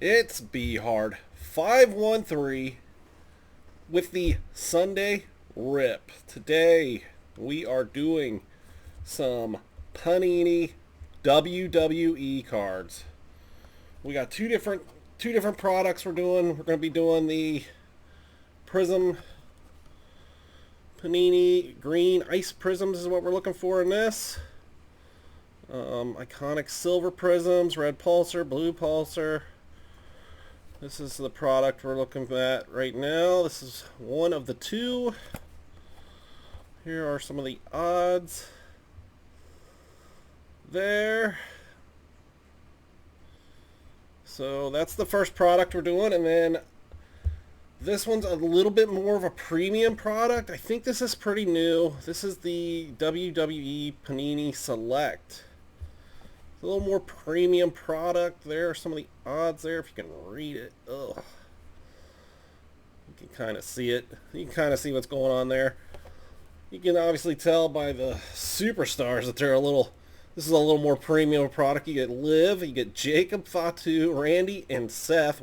It's B Hard 513 with the Sunday Rip. Today we are doing some Panini WWE cards. We got two different products we're doing. We're going to be doing the Prizm Panini Green Ice Prisms is what we're looking for in this. Iconic silver prisms, red pulsar, blue pulsar. This is the product we're looking at right now. This is one of the two. Here are some of the odds. There. So that's the first product we're doing, and then this one's a little bit more of a premium product. I think this is pretty new. This is the WWE Panini Select. It's a little more premium product. There are some of the odds there, if you can read it. Ugh. You can kind of see it. You can kind of see what's going on there. You can obviously tell by the superstars that they're this is a little more premium product. You get Liv, you get Jacob, Fatu, Randy, and Seth.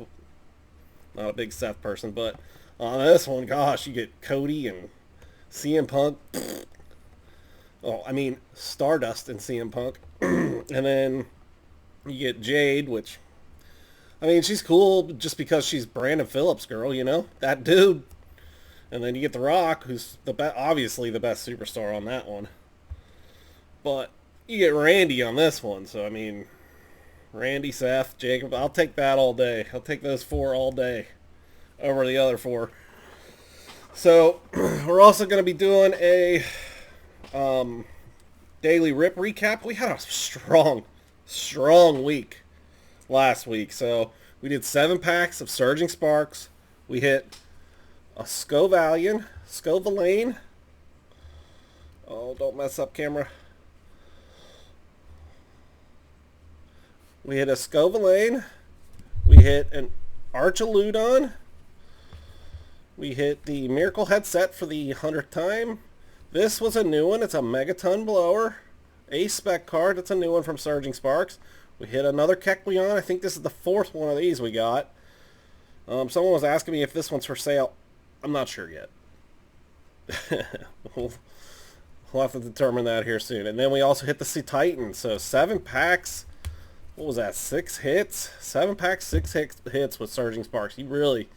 Not a big Seth person, but on this one, gosh, you get Cody and CM Punk. Oh, I mean, Stardust and CM Punk. And then you get Jade, which, I mean, she's cool just because she's Brandon Phillips' girl, you know? That dude. And then you get The Rock, who's obviously the best superstar on that one. But you get Randy on this one, so, I mean, Randy, Seth, Jacob, I'll take that all day. I'll take those four all day over the other four. So, we're also going to be doing a daily rip recap. We had a strong week last week. So we did 7 packs of Surging Sparks. We hit a Scovalian. Oh, don't mess up, camera. We hit a Scovalane. We hit an Archaludon. We hit the Miracle Headset for the 100th time. This was a new one. It's a Megaton Blower. A spec card. It's a new one from Surging Sparks. We hit another Kecleon. I think this is the 4th one of these we got. Someone was asking me if this one's for sale. I'm not sure yet. we'll have to determine that here soon. And then we also hit the Sea Titan. So 7 packs. What was that? 6 hits? 7 packs, 6 hits with Surging Sparks. He really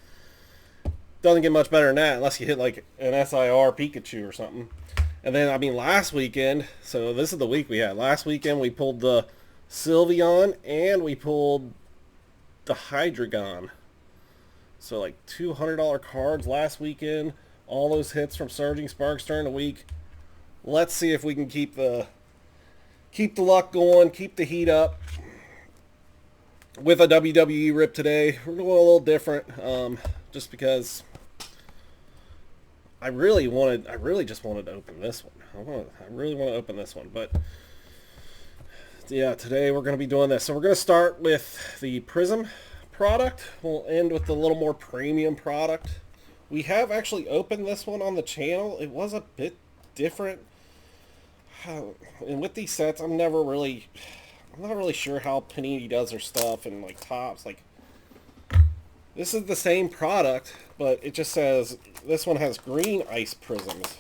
doesn't get much better than that unless you hit like an SIR Pikachu or something. And then, I mean, last weekend, so this is the week we had. Last weekend we pulled the Sylveon and we pulled the Hydreigon. So like $200 cards last weekend. All those hits from Surging Sparks during the week. Let's see if we can keep the luck going, keep the heat up with a WWE rip today. We're going a little different, just because I really just wanted to open this one. I really want to open this one, but yeah, today we're going to be doing this. So we're going to start with the Prizm product. We'll end with the little more premium product. We have actually opened this one on the channel. It was a bit different. And with these sets, I'm not really sure how Panini does their stuff and like tops. Like, this is the same product, but it just says this one has green ice prisms,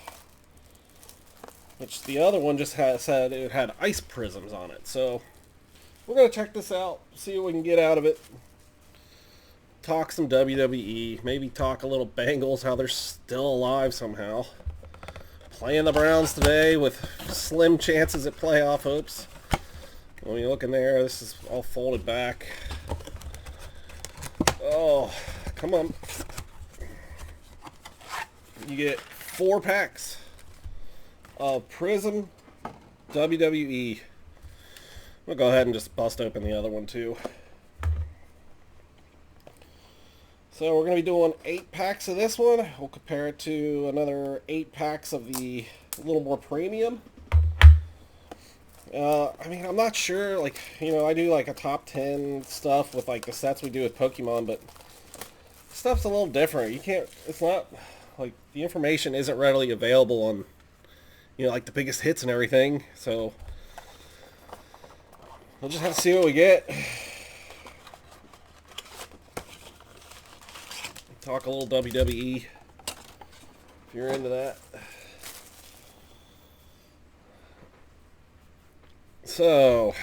which the other one just said it had ice prisms on it. So we're gonna check this out, see what we can get out of it. Talk some WWE, maybe talk a little Bengals, how they're still alive somehow. Playing the Browns today with slim chances at playoff hopes. When you look in there, this is all folded back. Oh, come on. You get 4 packs of Prizm WWE. I'm going to go ahead and just bust open the other one too. So we're going to be doing 8 packs of this one. We'll compare it to another 8 packs of the little more premium. I mean, I'm not sure, like, you know, I do like a top 10 stuff with like the sets we do with Pokemon, but stuff's a little different. It's not, like, the information isn't readily available on, you know, like the biggest hits and everything, so we'll just have to see what we get. Talk a little WWE if you're into that. So,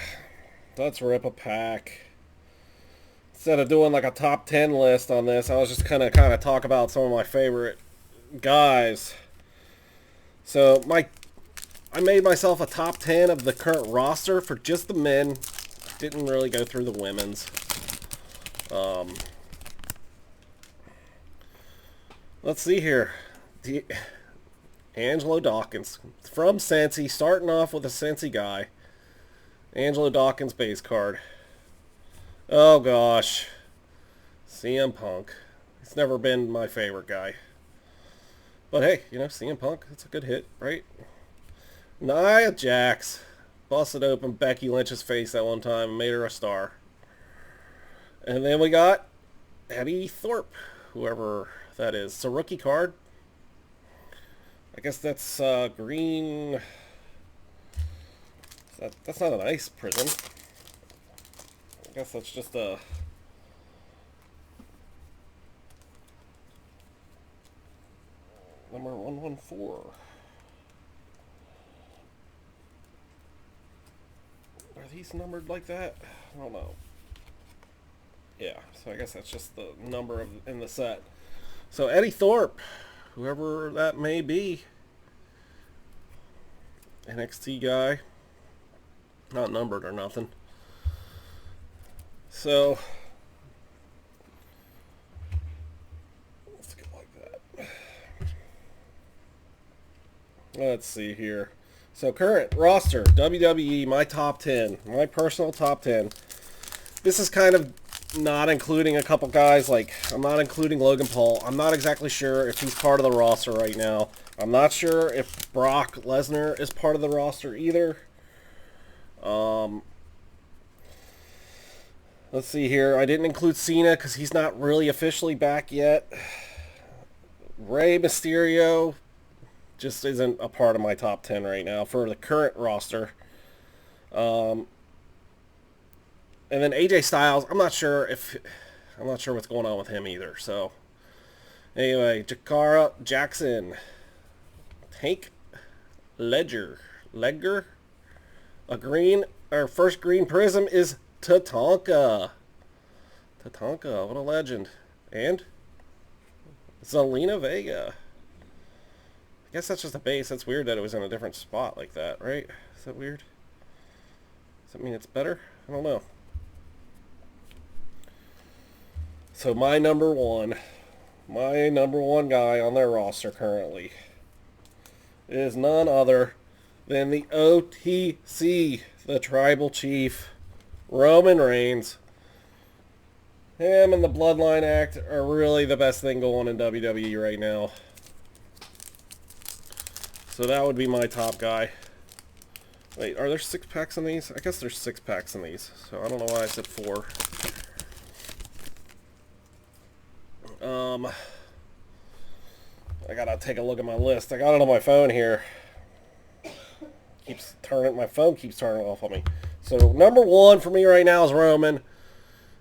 let's rip a pack. Instead of doing like a top 10 list on this, I was just kind of talk about some of my favorite guys. So, I made myself a top 10 of the current roster for just the men. Didn't really go through the women's. Let's see here. Angelo Dawkins from Cincy, starting off with a Cincy guy. Angelo Dawkins base card. Oh gosh, CM Punk. He's never been my favorite guy, but hey, you know, CM Punk, it's a good hit, right? Nia Jax busted open Becky Lynch's face that one time and made her a star. And then we got Eddie Thorpe, whoever that is. It's a rookie card. I guess that's green. That's not an ice prism. I guess that's just a... number 114. Are these numbered like that? I don't know. Yeah, so I guess that's just the number in the set. So Eddie Thorpe, whoever that may be, NXT guy, not numbered or nothing. So let's go like that. Let's see here. So current roster, WWE, my top 10, my personal top 10. This is kind of not including a couple guys, like I'm not including Logan Paul. I'm not exactly sure if he's part of the roster right now. I'm not sure if Brock Lesnar is part of the roster either. Let's see here. I didn't include Cena because he's not really officially back yet. Rey Mysterio just isn't a part of my top 10 right now for the current roster. And then AJ Styles, I'm not sure what's going on with him either. So anyway, Jakara Jackson, Tank Ledger, a green. Our first green prism is Tatanka. What a legend. And Zelina Vega. I guess that's just a base. That's weird that it was in a different spot like that, right? Is that weird? Does that mean it's better? I don't know. So my number one guy on their roster currently is none other than the OTC, the Tribal Chief, Roman Reigns. Him and the Bloodline Act are really the best thing going in WWE right now. So that would be my top guy. Wait, are there 6 packs in these? I guess there's 6 packs in these. So I don't know why I said 4. I gotta take a look at my list. I got it on my phone here. My phone keeps turning off on me. So number 1 for me right now is Roman.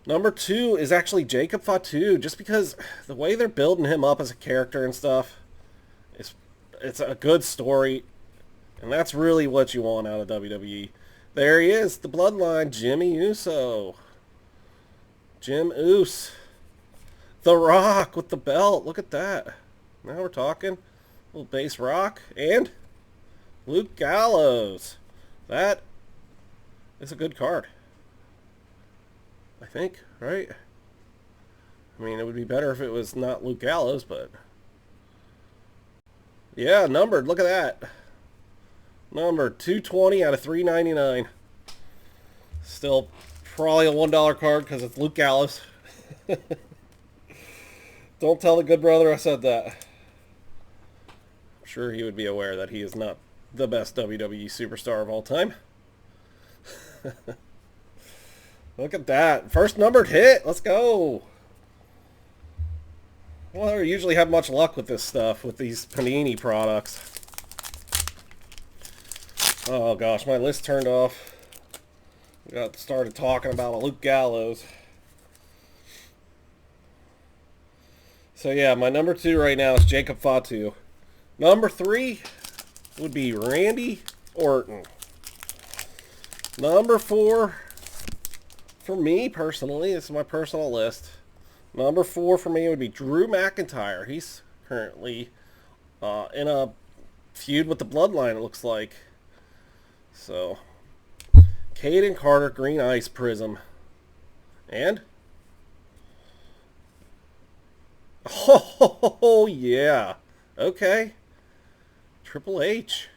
Number 2 is actually Jacob Fatu, just because the way they're building him up as a character and stuff, it's a good story, and that's really what you want out of WWE. There he is, the Bloodline, Jimmy Uso. Jim Uso. The Rock with the belt. Look at that. Now we're talking. A little base Rock. And Luke Gallows. That is a good card. I think, right? I mean, it would be better if it was not Luke Gallows, but... yeah, numbered. Look at that. Numbered 220 out of 399. Still probably a $1 card because it's Luke Gallows. Don't tell the good brother I said that. I'm sure he would be aware that he is not the best WWE superstar of all time. Look at that. First numbered hit. Let's go. Well, I don't usually have much luck with this stuff, with these Panini products. Oh gosh, my list turned off. Got started talking about a Luke Gallows. So yeah, my number 2 right now is Jacob Fatu. Number 3 would be Randy Orton. Number 4, for me personally, this is my personal list. Number 4 for me would be Drew McIntyre. He's currently in a feud with the Bloodline, it looks like. So, Caden Carter, Green Ice Prizm. And? Oh, yeah. Okay. Triple H.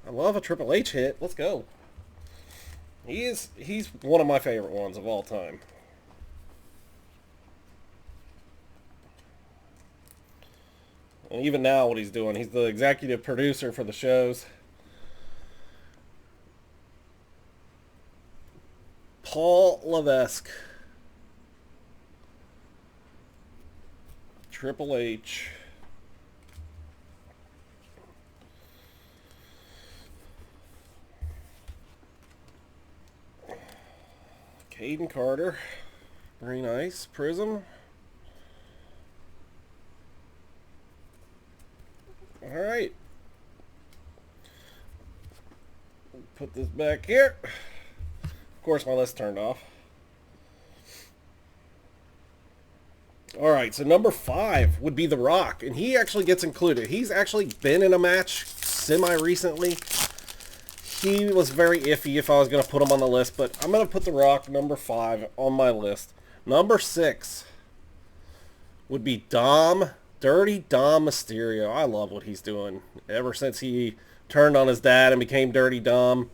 I love a Triple H hit. Let's go. He's one of my favorite ones of all time. And even now what he's doing, he's the executive producer for the shows. Paul Levesque. Triple H. Caden Carter. Very nice. Prizm. Alright. Put this back here. Of course, my list turned off. Alright, so number 5 would be The Rock, and he actually gets included. He's actually been in a match semi-recently. He was very iffy if I was going to put him on the list, but I'm going to put The Rock, number 5, on my list. Number 6 would be Dirty Dom Mysterio. I love what he's doing. Ever since he turned on his dad and became Dirty Dom,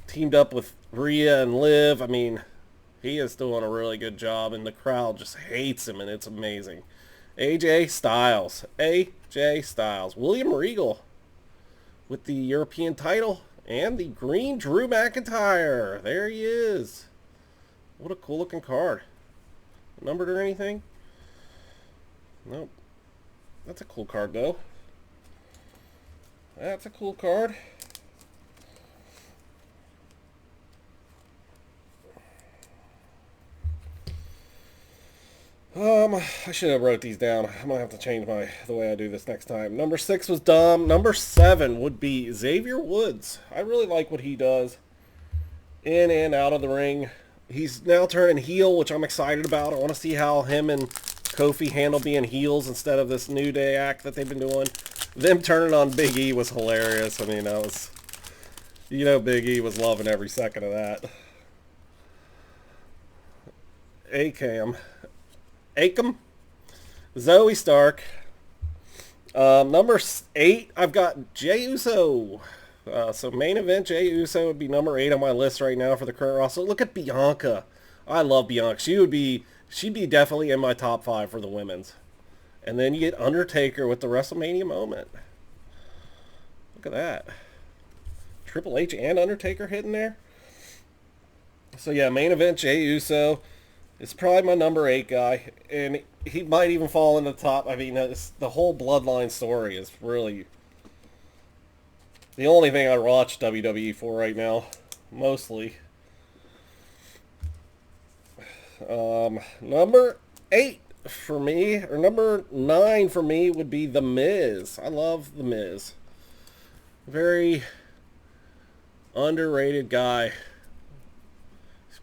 teamed up with Rhea and Liv, I mean, he is doing a really good job, and the crowd just hates him, and it's amazing. AJ Styles. AJ Styles. William Regal with the European title. And the green Drew McIntyre. There he is. What a cool looking card. Numbered or anything? Nope. That's a cool card though. That's a cool card. I should have wrote these down. I might have to change the way I do this next time. Number 6 was Dom. Number 7 would be Xavier Woods. I really like what he does in and out of the ring. He's now turning heel, which I'm excited about. I want to see how him and Kofi handle being heels instead of this New Day act that they've been doing. Them turning on Big E was hilarious. I mean, that was, you know, Big E was loving every second of that. Akam, Zoe Stark. Number 8, I've got Jey Uso. So main event, Jey Uso would be number 8 on my list right now for the current roster. Look at Bianca. I love Bianca. She'd be definitely in my top 5 for the women's. And then you get Undertaker with the WrestleMania moment. Look at that. Triple H and Undertaker hitting there. So yeah, main event, Jey Uso. It's probably my number 8 guy, and he might even fall in the top. I mean, the whole Bloodline story is really the only thing I watch WWE for right now, mostly. Number 8 for me, or number 9 for me, would be The Miz. I love The Miz. Very underrated guy.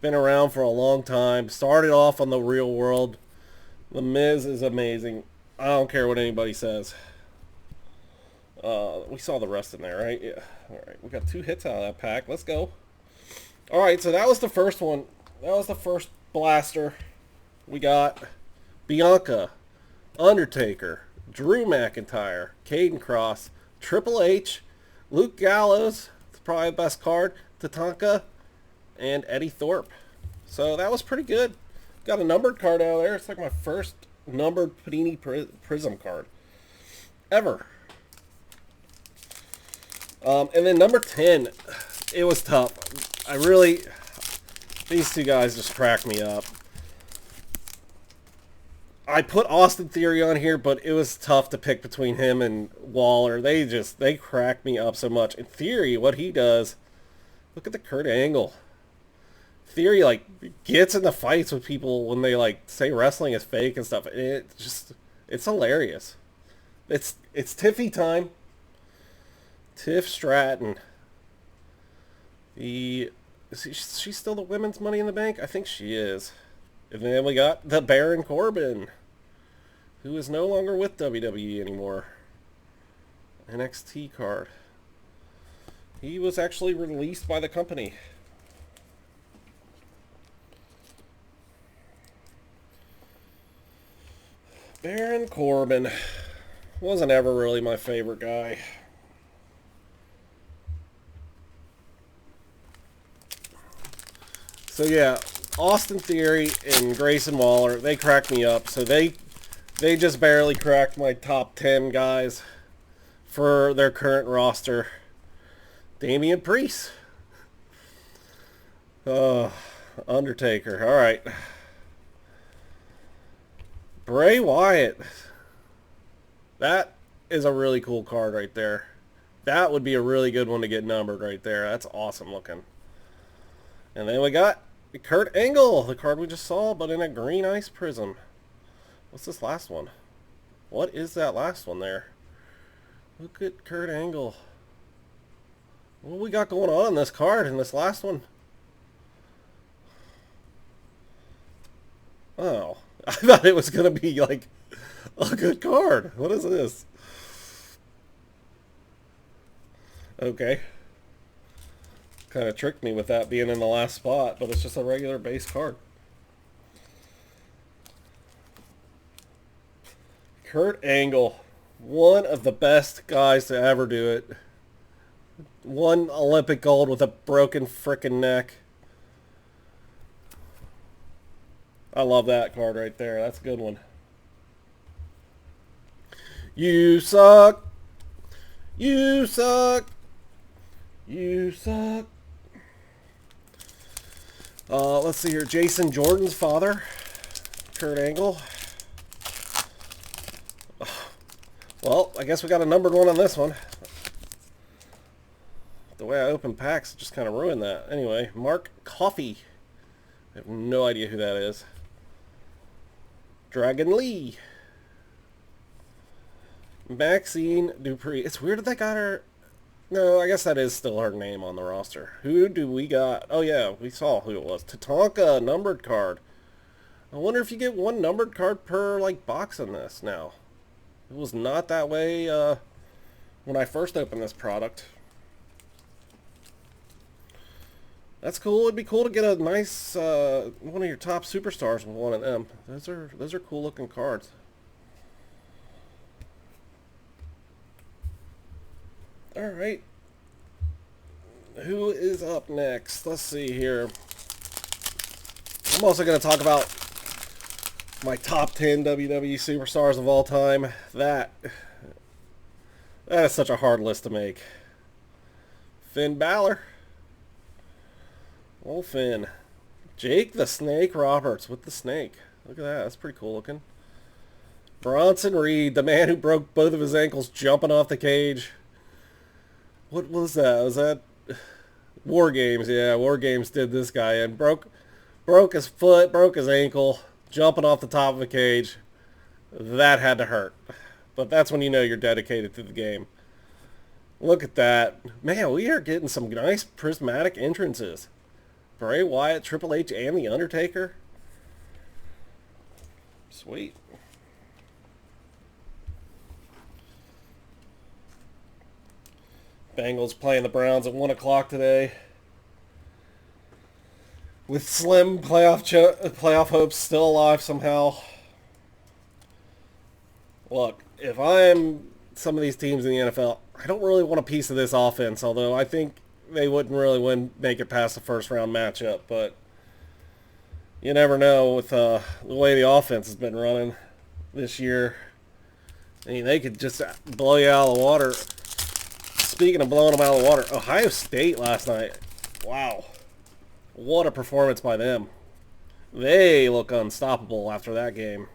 Been around for a long time. Started off on the Real World. The Miz is amazing. I don't care what anybody says. We saw the rest in there, right? Yeah. Alright, we got 2 hits out of that pack. Let's go. Alright, so that was the first one. That was the first blaster. We got Bianca, Undertaker, Drew McIntyre, Caden Cross, Triple H, Luke Gallows, it's probably the best card, Tatanka, and Eddie Thorpe. So that was pretty good. Got a numbered card out of there. It's like my first numbered Panini Prizm card ever. And then number 10, it was tough. These two guys just cracked me up. I put Austin Theory on here, but it was tough to pick between him and Waller. They cracked me up so much. In Theory, what he does, look at the Kurt Angle. Theory, like, gets in the fights with people when they, like, say wrestling is fake and stuff. It's hilarious. It's Tiffy time. Tiff Stratton. Is she still the women's Money in the Bank? I think she is. And then we got the Baron Corbin, who is no longer with WWE anymore. NXT card. He was actually released by the company. Baron Corbin wasn't ever really my favorite guy. So yeah, Austin Theory and Grayson Waller, they cracked me up. So they just barely cracked my top 10 guys for their current roster. Damian Priest. Undertaker. All right. Bray Wyatt. That is a really cool card right there. That would be a really good one to get numbered right there. That's awesome looking. And then we got Kurt Angle, the card we just saw, but in a green ice prism. What's this last one? What is that last one there? Look at Kurt Angle. What we got going on in this card in this last one? Oh, I thought it was going to be like a good card. What is this? Okay. Kind of tricked me with that being in the last spot, but it's just a regular base card. Kurt Angle, one of the best guys to ever do it. Won Olympic gold with a broken frickin' neck. I love that card right there. That's a good one. You suck. You suck. You suck. Let's see here. Jason Jordan's father, Kurt Angle. Well, I guess we got a numbered one on this one. The way I opened packs just kind of ruined that. Anyway, Mark Coffey. I have no idea who that is. Dragon Lee. Maxine Dupree. It's weird that they got her... No, I guess that is still her name on the roster. Who do we got? Oh yeah, we saw who it was. Tatanka, numbered card. I wonder if you get one numbered card per, like, box in this now. It was not that way when I first opened this product. That's cool. It'd be cool to get a nice one of your top superstars with one of them. Those are cool looking cards. All right. Who is up next? Let's see here. I'm also going to talk about my top 10 WWE superstars of all time. That is such a hard list to make. Finn Balor. Old Finn. Jake the Snake Roberts with the snake. Look at that. That's pretty cool looking. Bronson Reed, the man who broke both of his ankles jumping off the cage. What was that? Was that War Games? Yeah, War Games did this guy and broke his foot, broke his ankle, jumping off the top of a cage. That had to hurt. But that's when you know you're dedicated to the game. Look at that. Man, we are getting some nice prismatic entrances. Bray Wyatt, Triple H, and The Undertaker. Sweet. Bengals playing the Browns at 1 o'clock today. With slim playoff hopes still alive somehow. Look, if I'm some of these teams in the NFL, I don't really want a piece of this offense, although I think they wouldn't really make it past the first round matchup, but you never know with the way the offense has been running this year. I mean, they could just blow you out of the water. Speaking of blowing them out of the water, Ohio State last night. Wow. What a performance by them. They look unstoppable after that game.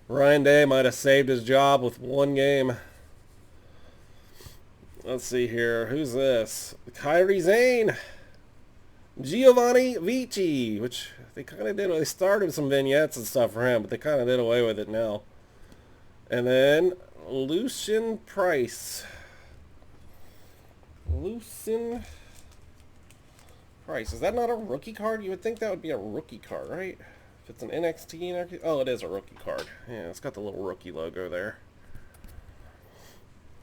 Ryan Day might have saved his job with one game. Let's see here. Who's this? Kyrie Zane. Giovanni Vici, which they kind of did. They started some vignettes and stuff for him, but they kind of did away with it now. And then Lucian Price. Lucian Price. Is that not a rookie card? You would think that would be a rookie card, right? If it's an NXT. Oh, it is a rookie card. Yeah, it's got the little rookie logo there.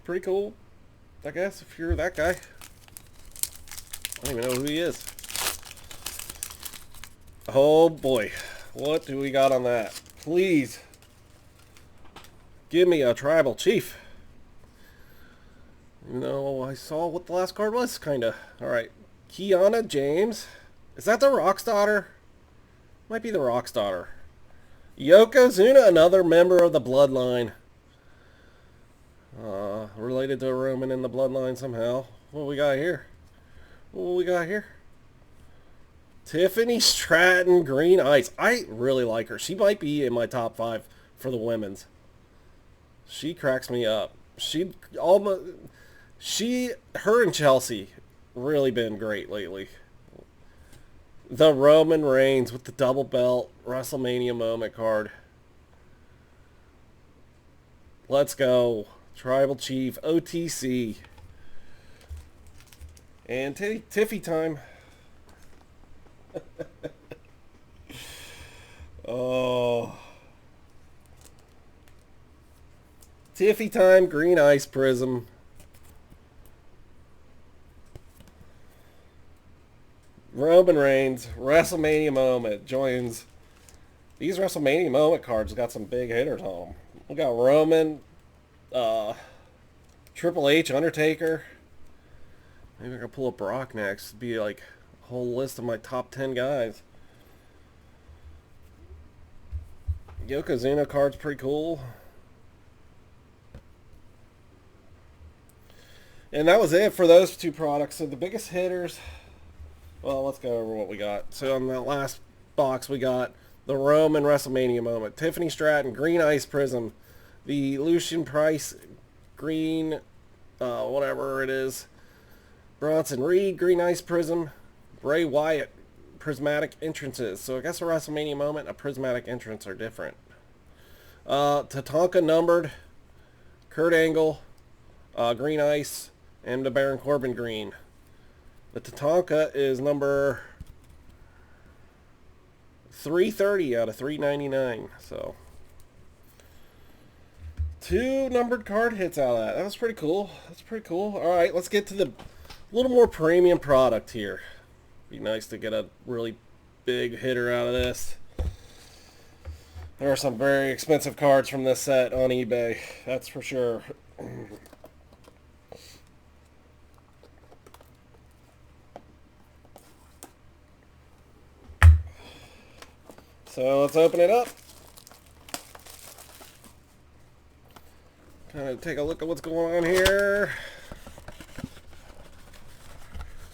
Pretty cool, I guess, if you're that guy. I don't even know who he is. Oh boy. What do we got on that? Please. Give me a tribal chief. You know, I saw what the last card was, kinda. Alright. Kiana James. Is that the Rock's daughter? Might be the Rock's daughter. Yokozuna, another member of the bloodline. Related to a Roman in the bloodline somehow. What we got here? What we got here? Tiffany Stratton, Green Ice. I really like her. She might be in my top 5 for the women's. She cracks me up. Her and Chelsea really been great lately. The Roman Reigns with the double belt WrestleMania moment card. Let's go. Tribal Chief, OTC. And Tiffy time. Oh. Tiffy time, Green Ice Prism. Roman Reigns, WrestleMania moment, joins. These WrestleMania moment cards got some big hitters on them. We got Roman, Triple H, Undertaker. Maybe I can pull up Brock next. It'd be like a whole list of my top 10 guys. Yokozuna card's pretty cool. And that was it for those two products. So the biggest hitters, well, let's go over what we got. So on that last box, we got the Roman WrestleMania moment, Tiffany Stratton, Green Ice Prism, the Lucian Price, Green, whatever it is, Bronson Reed, Green Ice Prism, Bray Wyatt, Prismatic Entrances. So I guess a WrestleMania moment, a Prismatic Entrance are different. Tatanka numbered, Kurt Angle, Green Ice, and the Baron Corbin Green. The Tatanka is number 330 out of 399. So 2 numbered card hits out of that. That was pretty cool. That's pretty cool. All right, let's get to the little more premium product here. Be nice to get a really big hitter out of this. There are some very expensive cards from this set on eBay. That's for sure. So let's open it up. Kind of take a look at what's going on here.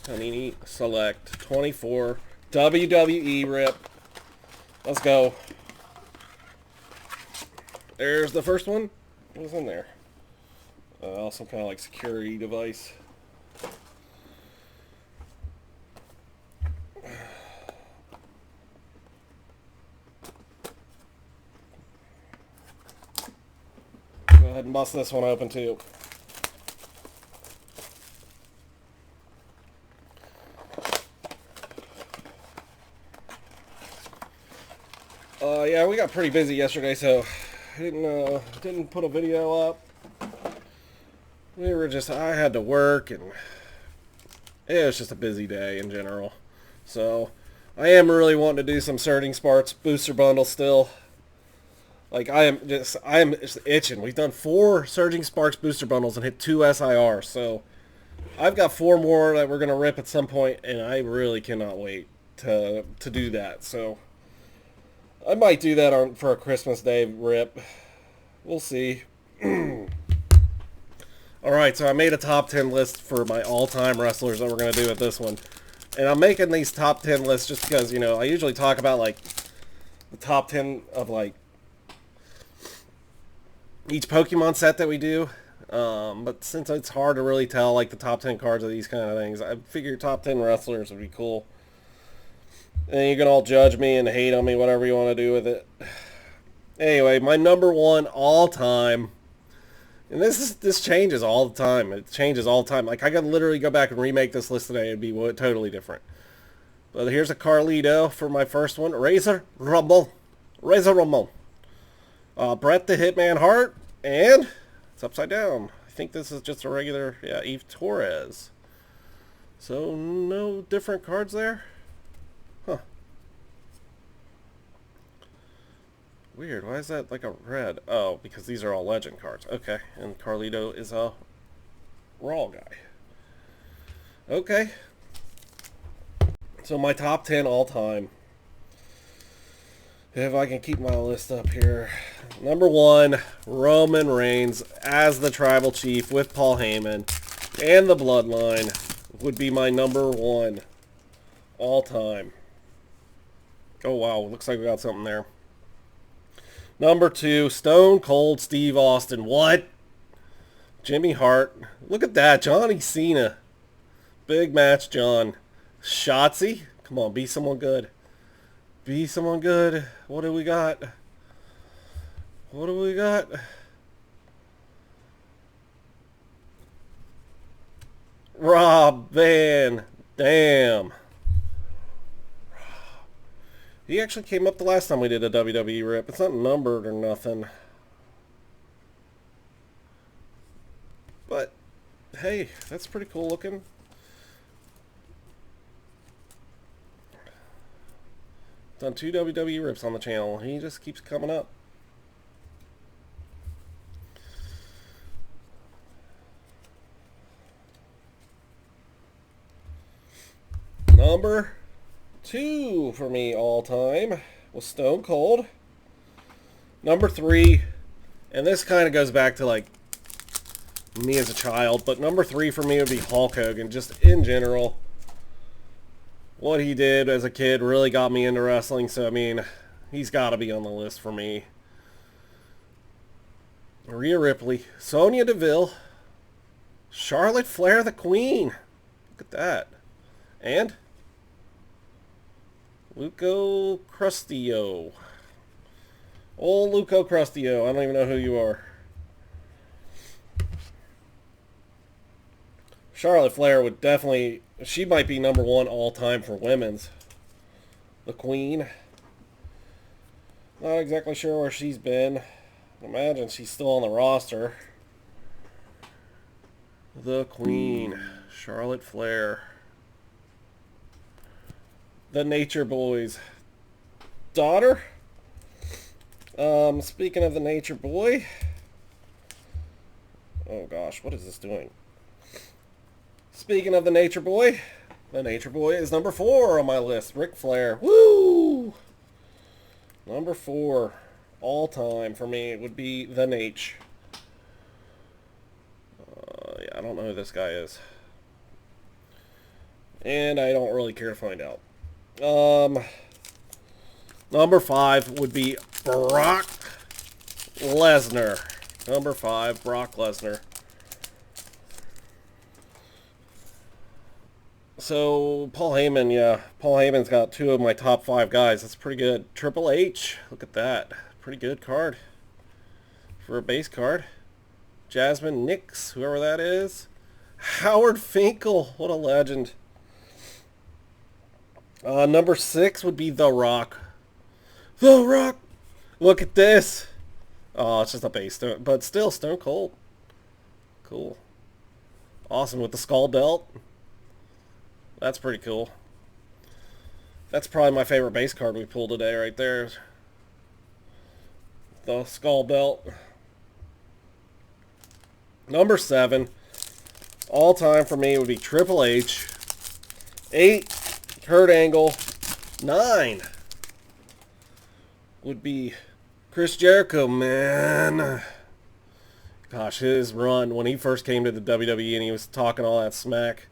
Panini Select 24 WWE rip. Let's go. There's the first one. What's in there? Some kind of like security device. Go ahead and bust this one open too. Yeah, we got pretty busy yesterday, so I didn't put a video up. I had to work, and it was just a busy day in general. So I am really wanting to do some Surging Sparks booster bundles still. Like I am just itching. We've done 4 Surging Sparks booster bundles and hit 2 SIR. So I've got 4 more that we're gonna rip at some point, and I really cannot wait to do that. So I might do that for a Christmas Day rip. We'll see. Alright, so I made a top 10 list for my all-time wrestlers that we're going to do with this one. And I'm making these top 10 lists just because, you know, I usually talk about, like, the top 10 of, like, each Pokemon set that we do. But since it's hard to really tell, like, the top 10 cards of these kind of things, I figured top 10 wrestlers would be cool. And you can all judge me and hate on me, whatever you want to do with it. Anyway, my number one all time. And this changes all the time. It changes all the time. Like, I could literally go back and remake this list today. It'd be totally different. But here's a Carlito for my first one. Razor Ramon. Razor Ramon. Bret the Hitman Hart. And it's upside down. I think this is just a regular, yeah, Eve Torres. So, no different cards there? Huh. Weird. Why is that like a red? Oh, because these are all legend cards. Okay. And Carlito is a Raw guy. Okay. So my top 10 all time. If I can keep my list up here. Number 1, Roman Reigns as the Tribal Chief with Paul Heyman and the Bloodline would be my number 1 all time. Oh wow, looks like we got something there. Number 2, Stone Cold Steve Austin. What? Jimmy Hart. Look at that, Johnny Cena. Big match, John. Shotzi. Come on, be someone good. Be someone good. What do we got? What do we got? Rob Van Dam. He actually came up the last time we did a WWE rip. It's not numbered or nothing. But, hey, that's pretty cool looking. Done 2 WWE rips on the channel. He just keeps coming up. Number 2 for me all time was Stone Cold. Number 3, and this kind of goes back to like me as a child, but number 3 for me would be Hulk Hogan, just in general. What he did as a kid really got me into wrestling, so I mean, he's got to be on the list for me. Rhea Ripley, Sonya Deville, Charlotte Flair the Queen. Look at that. And Luco Crustillo. Old Luco Crustillo. I don't even know who you are. Charlotte Flair would definitely... She might be number 1 all-time for women's. The Queen. Not exactly sure where she's been. Imagine she's still on the roster. The Queen. Charlotte Flair. The Nature Boy's daughter. Speaking of the Nature Boy. Oh gosh, what is this doing? Speaking of the Nature Boy is number 4 on my list. Ric Flair. Woo! Number 4 all time for me would be the Nate. Yeah, I don't know who this guy is. And I don't really care to find out. Number 5 would be Brock Lesnar. Number 5, Brock Lesnar. So, Paul Heyman, yeah. Paul Heyman's got 2 of my top 5 guys. That's pretty good. Triple H. Look at that. Pretty good card. For a base card. Jasmine Nix, whoever that is. Howard Finkel. What a legend. Number 6 would be The Rock. The Rock! Look at this. Oh, it's just a base, but still Stone Cold. Cool. Awesome with the skull belt. That's pretty cool. That's probably my favorite base card we pulled today right there. The skull belt. Number 7. All time for me would be Triple H. 8. Kurt Angle. 9. Would be Chris Jericho, man. Gosh, his run when he first came to the WWE and he was talking all that smack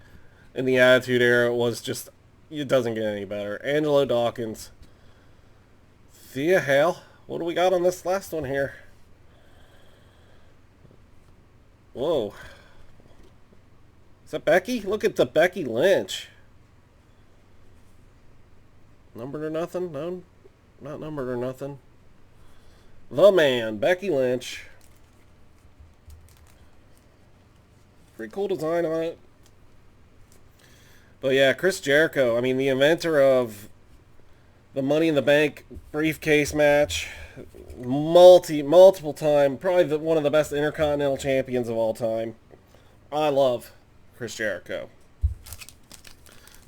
in the Attitude Era was just, it doesn't get any better. Angelo Dawkins. Thea Hale. What do we got on this last one here? Whoa. Is that Becky? Look at the Becky Lynch. Numbered or nothing? No, not numbered or nothing. The man, Becky Lynch. Pretty cool design on it. But yeah, Chris Jericho, I mean, the inventor of the Money in the Bank briefcase match, multiple time, probably one of the best Intercontinental Champions of all time. I love Chris Jericho.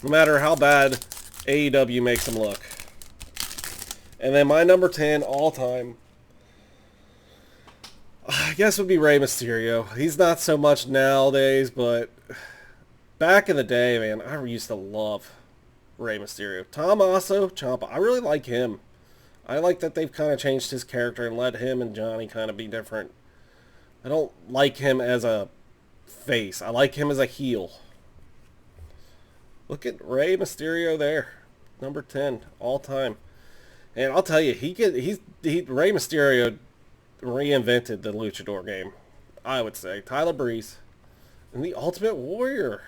No matter how bad AEW makes him look. And then my number 10 all time, I guess would be Rey Mysterio. He's not so much nowadays, but back in the day, man, I used to love Rey Mysterio. Tommaso Ciampa, I really like him. I like that they've kind of changed his character and let him and Johnny kind of be different. I don't like him as a face. I like him as a heel. Look at Rey Mysterio there. Number 10, all time. And I'll tell you, Rey Mysterio reinvented the luchador game, I would say. Tyler Breeze. And the Ultimate Warrior.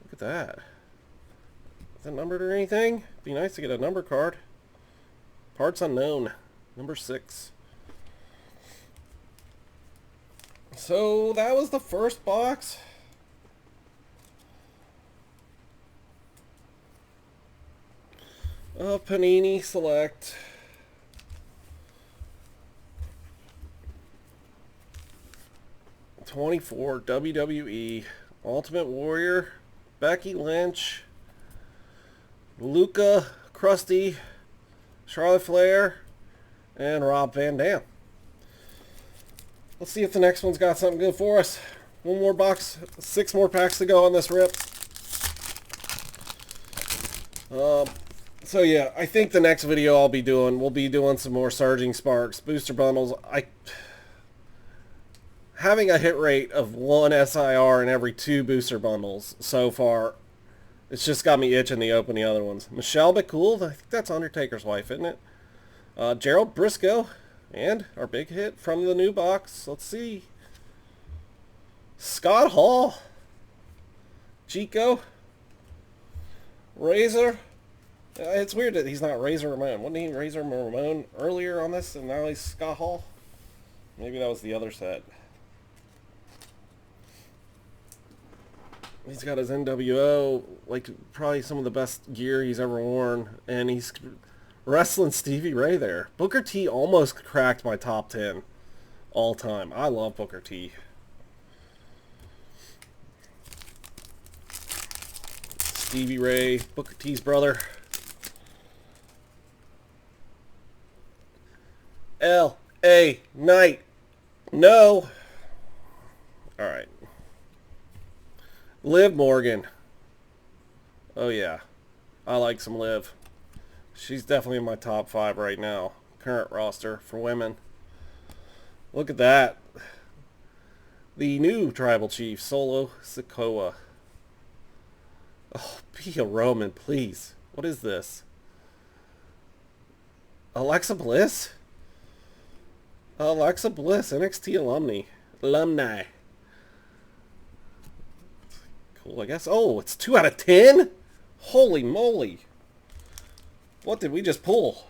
Look at that. Is that numbered or anything? Be nice to get a number card. Parts unknown. Number 6. So that was the first box. Panini Select. '24 WWE Ultimate Warrior, Becky Lynch, Luca, Krusty, Charlotte Flair, and Rob Van Dam. Let's see if the next one's got something good for us. One more box, 6 more packs to go on this rip. So yeah, I think the next video we'll be doing some more Surging Sparks booster bundles. Having a hit rate of 1 SIR in every 2 booster bundles so far, it's just got me itching to open the other ones. Michelle McCool, I think that's Undertaker's wife, isn't it? Gerald Briscoe, and our big hit from the new box. Let's see. Scott Hall, Chico, Razor. It's weird that he's not Razor Ramon. Wasn't he Razor Ramon earlier on this, and now he's Scott Hall? Maybe that was the other set. He's got his NWO, like probably some of the best gear he's ever worn, and he's wrestling Stevie Ray there. Booker T almost cracked my top 10 all time. I love Booker T. Stevie Ray, Booker T's brother. L.A. Knight. No. Alright. Liv Morgan. Oh yeah. I like some Liv. She's definitely in my top 5 right now. Current roster for women. Look at that. The new Tribal Chief, Solo Sikoa. Oh, be a Roman, please. What is this? Alexa Bliss? Alexa Bliss, NXT alumni. Cool, I guess. Oh, it's 2 out of 10? Holy moly. What did we just pull?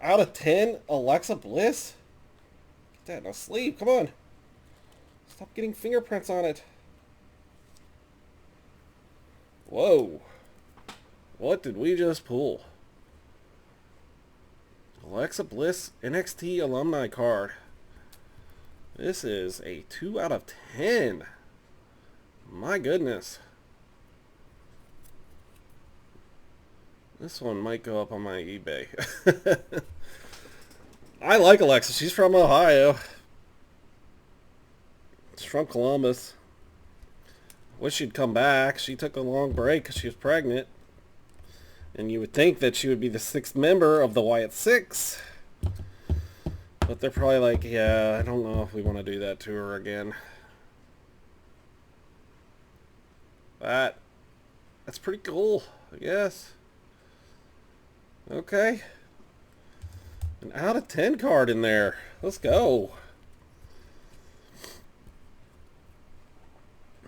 Out of 10, Alexa Bliss? Get that in a sleeve, come on. Stop getting fingerprints on it. Whoa. What did we just pull? Alexa Bliss NXT alumni card. This is a 2 out of 10. My goodness. This one might go up on my eBay. I like Alexa. She's from Ohio. She's from Columbus. Wish she'd come back. She took a long break because she was pregnant. And you would think that she would be the 6th member of the Wyatt Six. But they're probably like, yeah, I don't know if we want to do that to her again. That's pretty cool, I guess. Okay. An out of 10 card in there. Let's go.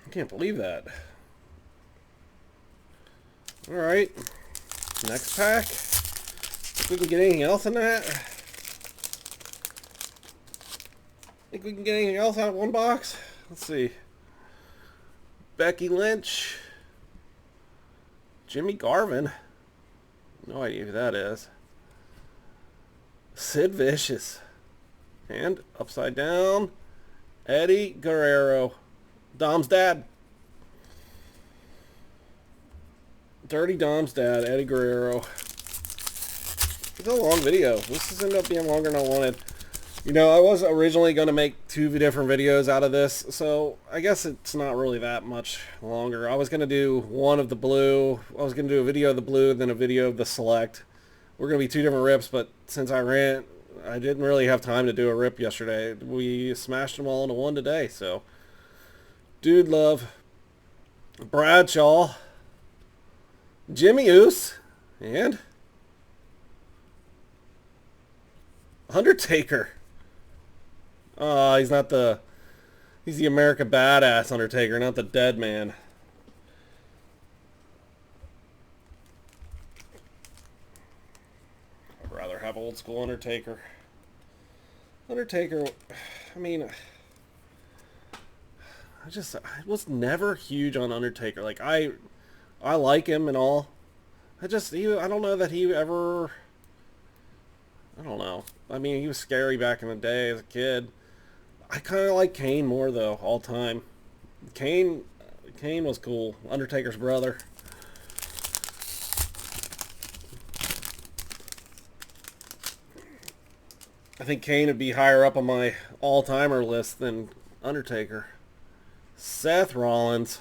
I can't believe that. Alright. Next pack. Think we can get anything else in that? Think we can get anything else out of one box? Let's see. Becky Lynch. Jimmy Garvin. No idea who that is. Sid Vicious. And upside down, Eddie Guerrero. Dom's dad. Dirty Dom's dad, Eddie Guerrero. It's a long video. This has ended up being longer than I wanted. You know, I was originally going to make 2 different videos out of this, so I guess it's not really that much longer. I was going to do one of the blue. I was going to do a video of the blue, then a video of the select. We're going to be 2 different rips, but since I didn't really have time to do a rip yesterday. We smashed them all into one today, so. Dude Love. Bradshaw. Jimmy Oos. And Undertaker. He's not the... He's the America Badass Undertaker, not the dead man. I'd rather have old school Undertaker. Undertaker, I mean, I was never huge on Undertaker. Like, I like him and all. I don't know that he ever, I don't know. I mean, he was scary back in the day as a kid. I kind of like Kane more, though, all time. Kane was cool. Undertaker's brother. I think Kane would be higher up on my all-timer list than Undertaker. Seth Rollins.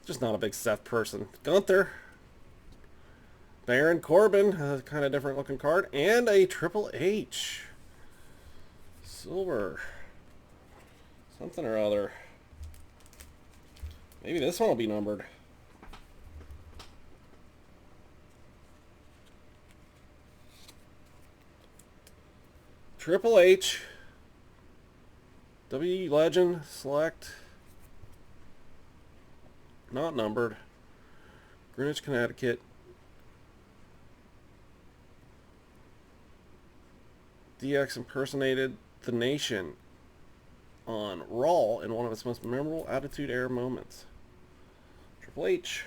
Just not a big Seth person. Gunther. Baron Corbin. Kind of different looking card. And a Triple H. Silver. Something or other. Maybe this one will be numbered. Triple H. WWE Legend. Select. Not numbered. Greenwich, Connecticut. DX impersonated the Nation on Raw in one of its most memorable Attitude Era moments. Triple H.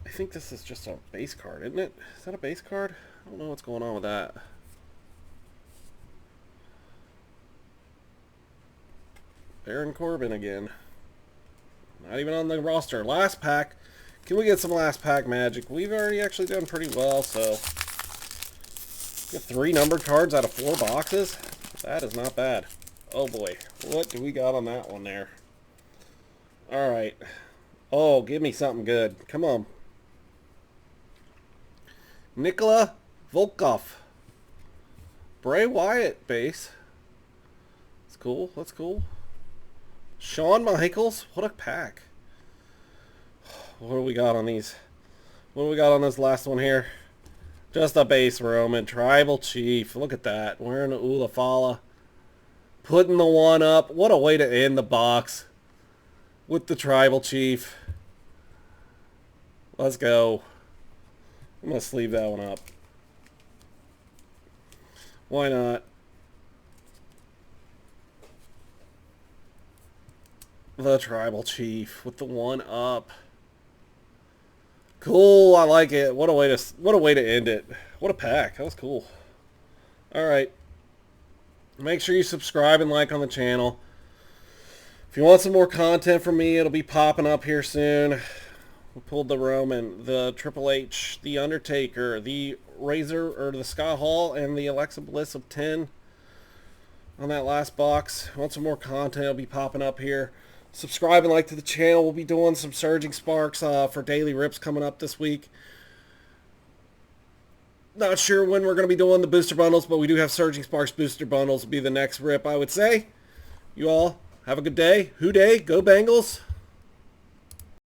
I think this is just a base card, isn't it? Is that a base card? I don't know what's going on with that. Baron Corbin again. Not even on the roster. Last pack. Can we get some last pack magic? We've already actually done pretty well, so... Get 3 numbered cards out of 4 boxes? That is not bad. Oh boy. What do we got on that one there? Alright. Oh, give me something good. Come on. Nikola Volkov. Bray Wyatt base. That's cool. That's cool. Shawn Michaels. What a pack. What do we got on these? What do we got on this last one here? Just a base Roman. Tribal Chief. Look at that. Wearing the Ulafala. Putting the one up. What a way to end the box. With the Tribal Chief. Let's go. I'm going to sleeve that one up. Why not? The Tribal Chief with the one up. Cool, I like it. What a way to end it. What a pack. That was cool. All right. Make sure you subscribe and like on the channel. If you want some more content from me, it'll be popping up here soon. We pulled the Roman, the Triple H, the Undertaker, the Razor or the Scott Hall, and the Alexa Bliss of 10 on that last box. If you want some more content, it'll be popping up here. Subscribe and like to the channel. We'll be doing some Surging Sparks for daily rips coming up this week. Not sure when we're going to be doing the booster bundles, but we do have Surging Sparks booster bundles will be the next rip, I would say. You all have a good day. Hoo day. Go Bengals.